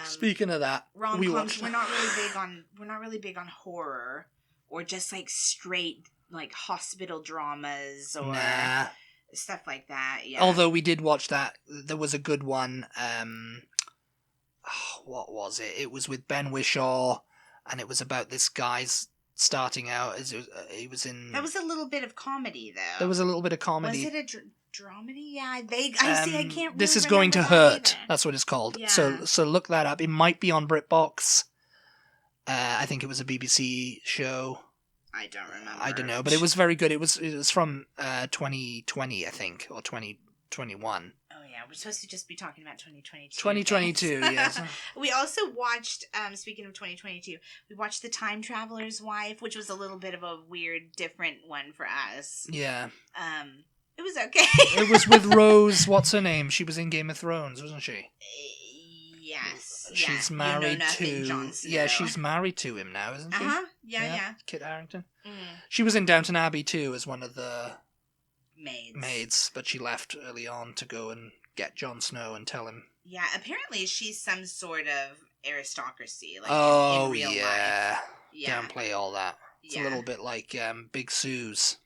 Speaking of that, rom-coms. We're not really big on horror or just like straight like hospital dramas or stuff like that. Yeah. Although we did watch that, there was a good one. What was it? It was with Ben Whishaw, and it was about this guy's starting out as he was in. That was a little bit of comedy, though. There was a little bit of comedy. Was it a dramedy? Yeah, I can't. Really This is Going to Hurt. Either. That's what it's called. Yeah. So look that up. It might be on BritBox. I think it was a BBC show. I don't remember. I don't know, but it was very good. It was from 2020, I think, or 2021. Oh yeah, we're supposed to just be talking about 2022. 2022, yes. We also watched, speaking of 2022, we watched The Time Traveler's Wife, which was a little bit of a weird, different one for us. Yeah. It was okay. It was with Rose, what's her name? She was in Game of Thrones, wasn't she? Yes. She's married to Jon Snow. Yeah, she's married to him now, isn't she? Yeah. Kit Harington. She was in Downton Abbey too as one of the maids, but she left early on to go and get Jon Snow and tell him. Yeah, apparently she's some sort of aristocracy, like in real life. Yeah. Downplay all that. It's a little bit like Big Sue's.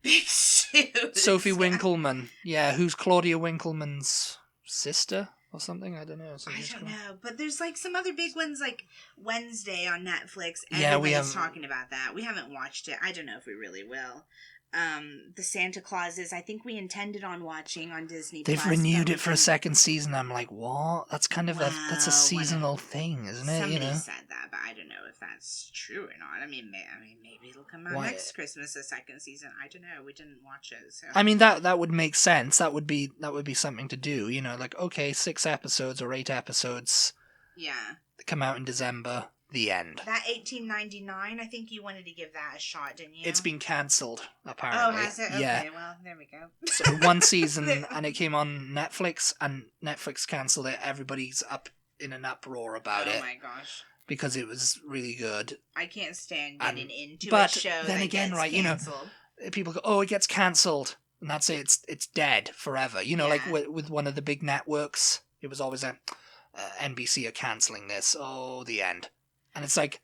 Big Sue's. Sophie Winkleman. Yeah, who's Claudia Winkleman's sister or something? I don't know. I don't know, but there's like some other big ones like Wednesday on Netflix. Everybody's talking about that. We haven't watched it. I don't know if we really will. The Santa Clauses, I think we intended on watching on Disney+. They've renewed it for a second season. I'm like, what? That's kind of that's a seasonal thing, isn't it? Somebody said that, but I don't know if that's true or not. I mean, maybe it'll come out next Christmas, a second season. I don't know. We didn't watch it. So. I mean, that would make sense. That would be something to do. Like, okay, 6 episodes or 8 episodes. Yeah. Come out in December. The end. That $18.99, I think you wanted to give that a shot, didn't you? It's been cancelled, apparently. Oh, has it? Okay, yeah. Well, there we go. So 1 season, and it came on Netflix, and Netflix cancelled it. Everybody's up in an uproar about it. Oh my gosh. Because it was really good. I can't stand getting into a show that gets canceled. People go, oh, it gets cancelled, and that's it. It's dead forever. Like with one of the big networks, it was always NBC are cancelling this. Oh, the end. And it's like,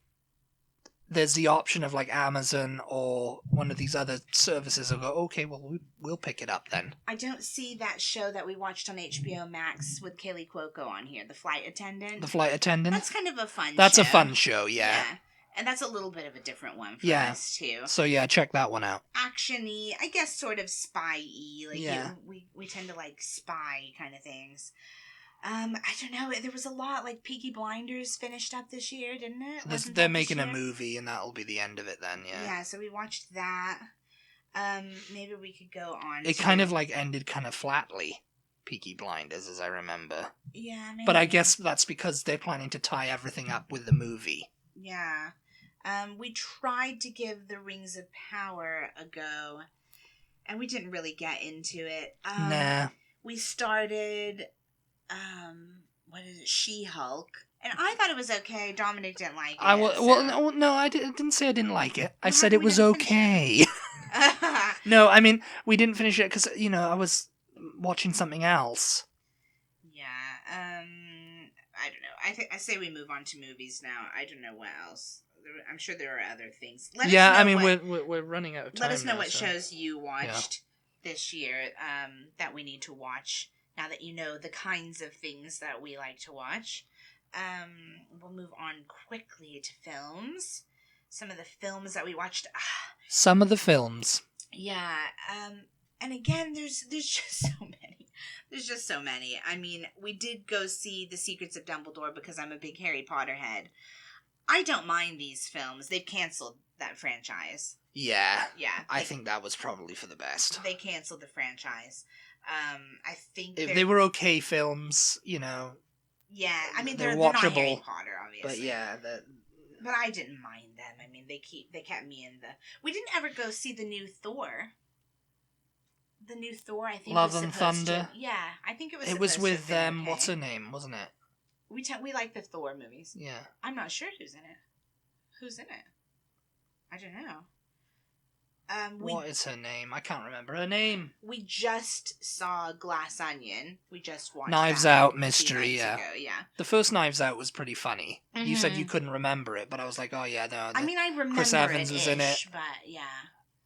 there's the option of like Amazon or one of these other services will go, okay, well, we'll pick it up then. I don't see that show that we watched on HBO Max with Kaylee Cuoco on here, The Flight Attendant. The Flight Attendant? That's kind of a fun show. That's a fun show, yeah. And that's a little bit of a different one for us, too. So, yeah, check that one out. Action-y, I guess sort of spy-y. Like, we tend to like spy kind of things. I don't know. There was a lot. Like Peaky Blinders finished up this year, didn't it? They're making a movie, and that'll be the end of it then. Yeah. Yeah. So we watched that. Maybe we could go on. It kind of like ended kind of flatly. Peaky Blinders, as I remember. Yeah, maybe. But I guess that's because they're planning to tie everything up with the movie. Yeah. We tried to give the Rings of Power a go, and we didn't really get into it. Nah. We started, She-Hulk, and I thought it was okay. Dominic didn't like it. I didn't say I didn't like it. I said it was okay. No, I mean, we didn't finish it because, I was watching something else. Yeah, I don't know. I say we move on to movies now. I don't know what else. I'm sure there are other things. We're running out of time. Let us know what shows you watched this year that we need to watch. Now that you know the kinds of things that we like to watch, we'll move on quickly to films. Some of the films that we watched. Some of the films. Yeah. And again, there's just so many. There's just so many. I mean, we did go see The Secrets of Dumbledore because I'm a big Harry Potter head. I don't mind these films. They've canceled that franchise. Yeah. Yeah. I think that was probably for the best. They canceled the franchise. I think if they were okay films, Yeah, I mean they're watchable. Not Harry Potter, obviously. But yeah, But I didn't mind them. I mean, they kept me in the. We didn't ever go see the new Thor. The new Thor, I think. Love and Thunder. Yeah, I think it was. It was with what's her name, wasn't it? We like the Thor movies. Yeah. I'm not sure who's in it. Who's in it? I don't know. What is her name? I can't remember her name. We just saw Glass Onion. We just watched Knives that Out Mystery, ago, yeah. The first Knives Out was pretty funny. Mm-hmm. You said you couldn't remember it, but I was like, oh yeah, no. I mean, I remember Chris Evans was in it. But yeah.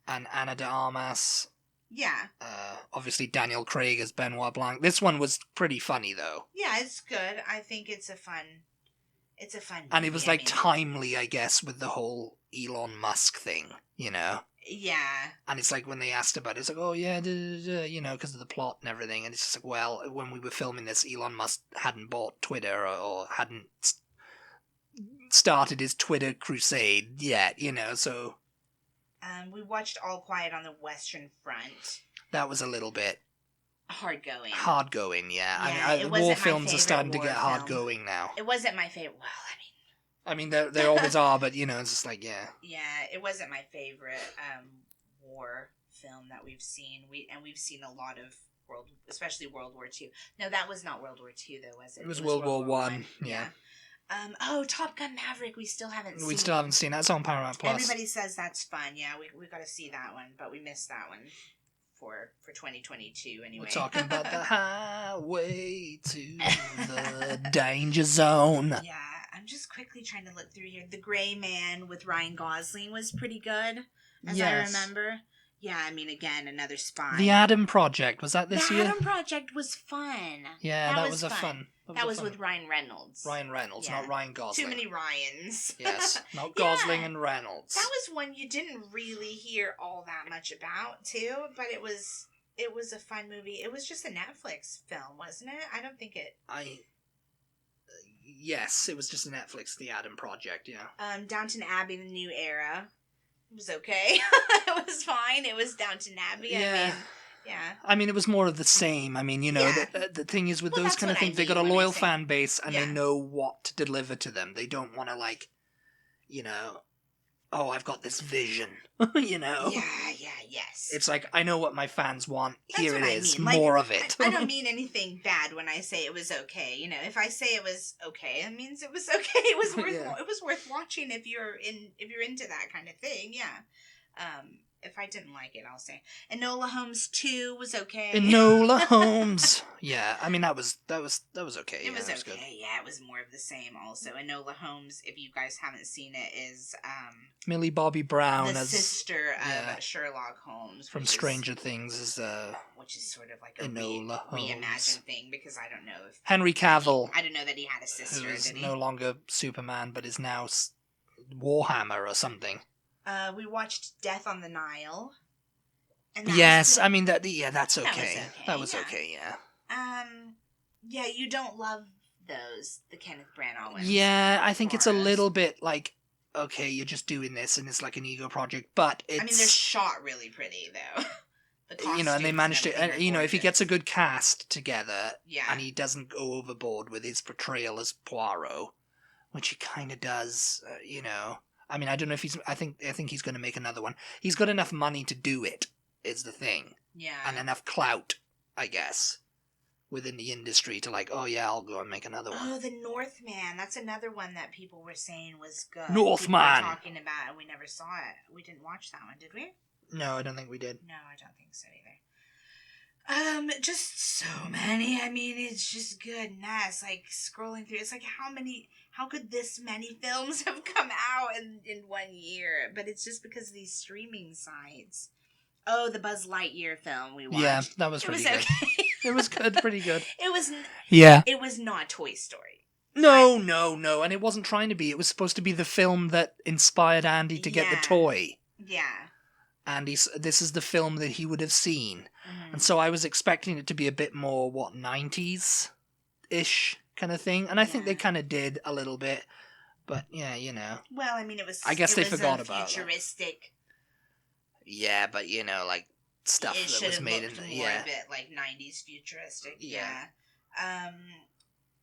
And Ana de Armas. Yeah. Obviously Daniel Craig as Benoit Blanc. This one was pretty funny though. Yeah, it's good. I think it's a fun movie. And it was timely, I guess, with the whole Elon Musk thing, Yeah. And it's like when they asked about it, it's like, oh yeah, because of the plot and everything. And it's just like, well, when we were filming this, Elon Musk hadn't bought Twitter or hadn't started his Twitter crusade yet, so... we watched All Quiet on the Western Front. That was a little bit... hard going. Hard going, yeah. I mean, war films are starting to get hard going now. It wasn't my favorite. Well, I mean, they always are, but, it's just like, yeah. Yeah, it wasn't my favorite war film that we've seen. We've seen a lot of especially World War II. No, that was not World War II, though, was it? It was World War One. Yeah. Top Gun Maverick, we still haven't seen. We still haven't seen that. It's on Paramount Plus. Everybody says that's fun. Yeah, we got to see that one, but we missed that one for 2022 anyway. We're talking about the highway to the danger zone. Yeah, I'm just quickly trying to look through here. The Gray Man with Ryan Gosling was pretty good, as I remember. Yeah, I mean, again, another spy. The Adam Project, was that this year? The Adam Project was fun. Yeah, that was fun. That was with Ryan Reynolds. Ryan Reynolds, not Ryan Gosling. Too many Ryans. Yes, not Gosling and Reynolds. That was one you didn't really hear all that much about, too, but it was a fun movie. It was just a Netflix film, wasn't it? I don't think it... Yes, it was just a Netflix, The Adam Project, yeah. Downton Abbey, The New Era. It was okay. It was fine. It was Downton Abbey. Yeah. Yeah. I mean, it was more of the same. I mean, the thing is with those kind of things, they got a loyal fan base and they know what to deliver to them. They don't want to oh, I've got this vision, Yeah, yes. It's like, I know what my fans want. Here it is. I mean. More of it. I don't mean anything bad when I say it was okay. If I say it was okay, it means it was okay. It was worth it was worth watching if you're into that kind of thing. Yeah. If I didn't like it, I'll say Enola Holmes 2 was okay. Enola Holmes. Yeah, I mean that was okay. It was okay. Good. Yeah, it was more of the same. Also, Enola Holmes, if you guys haven't seen it, is Millie Bobby Brown the as sister of Sherlock Holmes from Stranger Things, is which is sort of like a Enola Holmes reimagined thing, because I don't know if Henry Cavill. I don't know that he had a sister. Who is no longer Superman, but is now Warhammer or something. We watched Death on the Nile. And yes, I mean that's okay. That was okay, yeah. Yeah, you don't love those, the Kenneth Branagh ones. Yeah, I think it's a little bit like, okay, you're just doing this and it's like an ego project, but it's... I mean, they're shot really pretty, though. The costumes, and they managed to... if he gets a good cast together, yeah, and he doesn't go overboard with his portrayal as Poirot, which he kind of does, I mean, I don't know if he's... I think he's going to make another one. He's got enough money to do it, is the thing. Yeah. And enough clout, I guess, within the industry to like, oh yeah, I'll go and make another one. Oh, The Northman. That's another one that people were saying was good. Northman! People were talking about it, and we never saw it. We didn't watch that one, did we? No, I don't think we did. No, I don't think so either. Just so many. I mean, it's just goodness. Like, scrolling through, it's like, how could this many films have come out in 1 year? But it's just because of these streaming sites. Oh, the Buzz Lightyear film we watched. Yeah, that was pretty good. Okay. It was good, pretty good. It was... Yeah. It was not Toy Story. No, and it wasn't trying to be. It was supposed to be the film that inspired Andy to get the toy. Yeah. And this is the film that he would have seen. Mm-hmm. And so I was expecting it to be a bit more, 90s-ish kind of thing. And I think they kind of did a little bit. But, yeah, Well, I mean, it was... I guess they forgot about it. Futuristic. Yeah, but, stuff that was made in... More a bit like 90s futuristic. Yeah.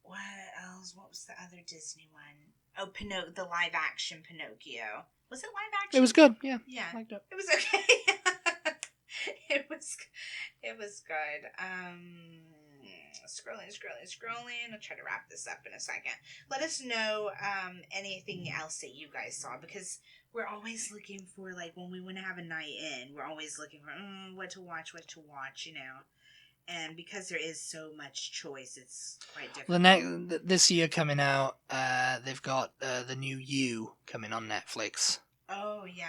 What else? What was the other Disney one? Oh, the live-action Pinocchio. Was it live-action? It was good, yeah. Yeah. I liked it. It was okay. It was good. Scrolling. I'll try to wrap this up in a second. Let us know anything else that you guys saw, because we're always looking for, like, when we want to have a night in, we're always looking for what to watch, And because there is so much choice, it's quite difficult. This year coming out, they've got the new You coming on Netflix. Oh, yeah.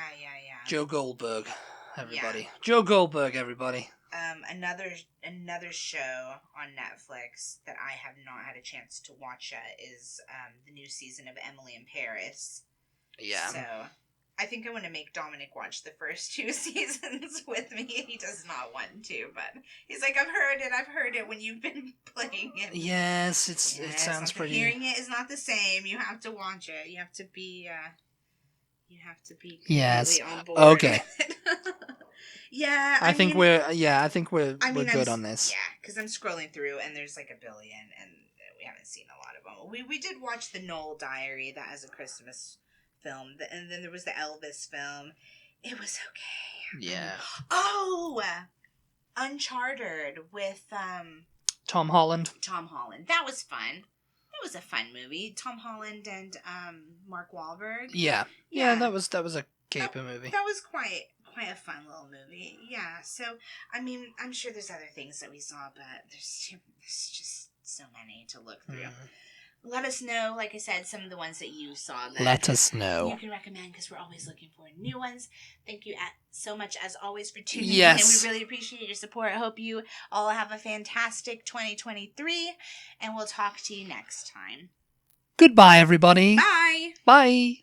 Joe Goldberg, everybody. Yeah. Joe Goldberg, everybody. Another show on Netflix that I have not had a chance to watch yet is the new season of Emily in Paris. Yeah. So I think I want to make Dominic watch the first 2 seasons with me. He does not want to, but he's like, I've heard it when you've been playing it. Yes, it sounds pretty... Hearing it is not the same. You have to watch it. You have to be yes. on board. Okay. Yeah, I think we're good on this. Yeah, because I'm scrolling through and there's like a billion, and we haven't seen a lot of them. We did watch the Knoll Diary, that as a Christmas film, and then there was the Elvis film. It was okay. Yeah. Oh, Uncharted with Tom Holland. That was fun. That was a fun movie. Tom Holland and Mark Wahlberg. Yeah, that was a caper movie. That was quite a fun little movie. Yeah. So I mean, I'm sure there's other things that we saw, but there's just so many to look through. Let us know, like I said, some of the ones that you saw. That Let us know. You can recommend, because we're always looking for new ones. Thank you so much, as always, for tuning in. And we really appreciate your support. I hope you all have a fantastic 2023, and we'll talk to you next time. Goodbye, everybody. Bye. Bye.